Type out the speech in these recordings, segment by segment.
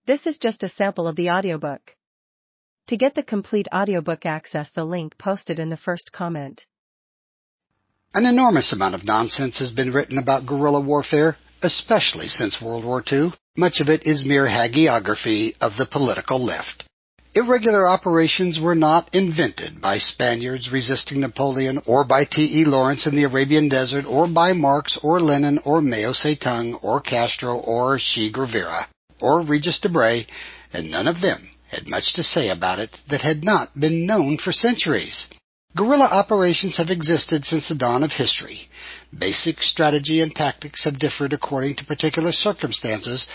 This is just a sample of the audiobook. To get the complete audiobook, access the link posted in the first comment. An enormous amount of nonsense has been written about guerrilla warfare, especially since World War II. Much of it is mere hagiography of the political left. Irregular operations were not invented by Spaniards resisting Napoleon, or by T.E. Lawrence in the Arabian Desert, or by Marx or Lenin or Mao Zedong or Castro or Che Guevara or Regis Debray, and none of them had much to say about it that had not been known for centuries. Guerrilla operations have existed since the dawn of history. Basic strategy and tactics have differed according to particular circumstances,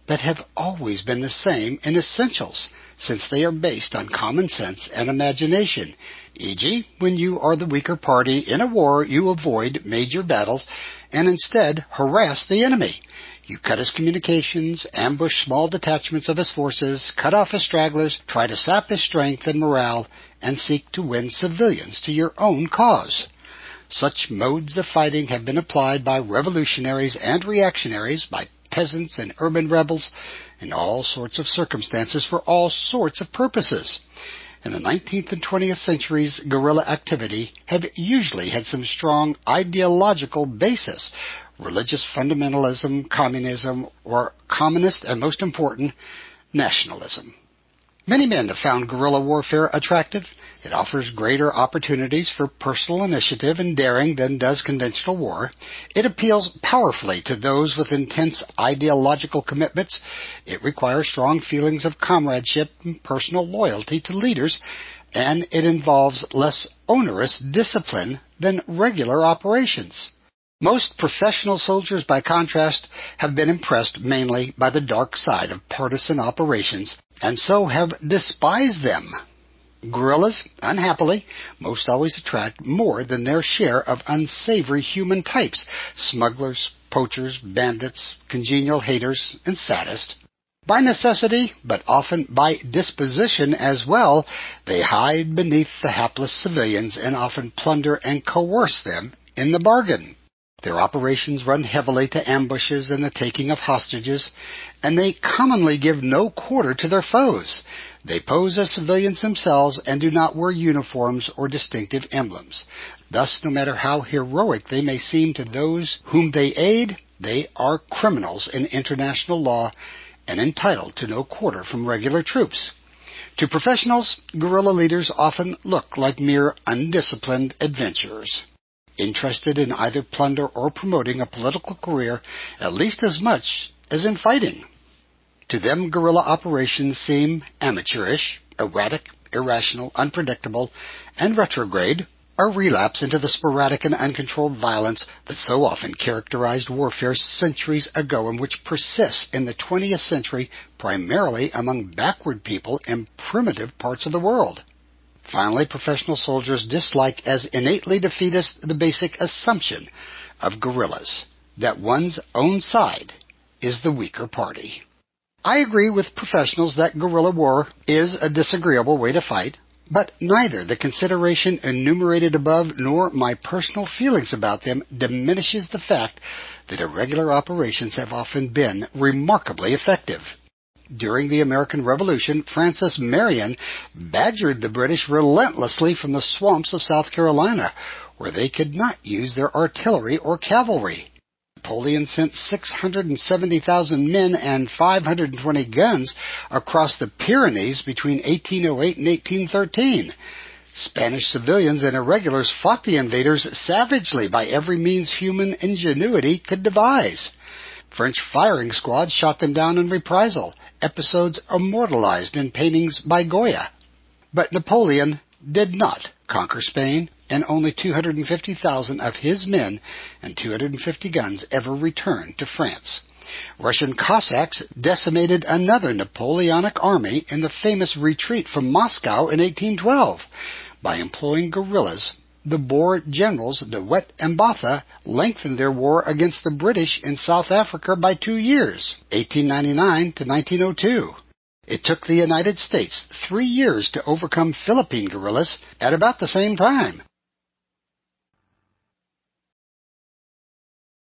but have always been the same in essentials, since they are based on common sense and imagination. E.g., when you are the weaker party in a war, you avoid major battles and instead harass the enemy. You cut his communications, ambush small detachments of his forces, cut off his stragglers, try to sap his strength and morale, and seek to win civilians to your own cause. Such modes of fighting have been applied by revolutionaries and reactionaries, by peasants and urban rebels, in all sorts of circumstances for all sorts of purposes. In the 19th and 20th centuries, guerrilla activity had usually had some strong ideological basis: religious fundamentalism, communism, or communist, and most important, nationalism. Many men have found guerrilla warfare attractive. It offers greater opportunities for personal initiative and daring than does conventional war. It appeals powerfully to those with intense ideological commitments. It requires strong feelings of comradeship and personal loyalty to leaders, and it involves less onerous discipline than regular operations. Most professional soldiers, by contrast, have been impressed mainly by the dark side of partisan operations, and so have despised them. Guerrillas, unhappily, most always attract more than their share of unsavory human types: smugglers, poachers, bandits, congenial haters, and sadists. By necessity, but often by disposition as well, they hide beneath the hapless civilians and often plunder and coerce them in the bargain. Their operations run heavily to ambushes and the taking of hostages, and they commonly give no quarter to their foes. They pose as civilians themselves and do not wear uniforms or distinctive emblems. Thus, no matter how heroic they may seem to those whom they aid, they are criminals in international law and entitled to no quarter from regular troops. To professionals, guerrilla leaders often look like mere undisciplined adventurers, interested in either plunder or promoting a political career at least as much as in fighting. To them, guerrilla operations seem amateurish, erratic, irrational, unpredictable, and retrograde, a relapse into the sporadic and uncontrolled violence that so often characterized warfare centuries ago and which persists in the 20th century primarily among backward people in primitive parts of the world. Finally, professional soldiers dislike as innately defeatist the basic assumption of guerrillas, that one's own side is the weaker party. I agree with professionals that guerrilla war is a disagreeable way to fight, but neither the consideration enumerated above nor my personal feelings about them diminishes the fact that irregular operations have often been remarkably effective. During the American Revolution, Francis Marion badgered the British relentlessly from the swamps of South Carolina, where they could not use their artillery or cavalry. Napoleon sent 670,000 men and 520 guns across the Pyrenees between 1808 and 1813. Spanish civilians and irregulars fought the invaders savagely by every means human ingenuity could devise. French firing squads shot them down in reprisal, episodes immortalized in paintings by Goya. But Napoleon did not conquer Spain, and only 250,000 of his men and 250 guns ever returned to France. Russian Cossacks decimated another Napoleonic army in the famous retreat from Moscow in 1812. By employing guerrillas, the Boer generals De Wet and Botha lengthened their war against the British in South Africa by 2 years, 1899 to 1902. It took the United States 3 years to overcome Philippine guerrillas at about the same time.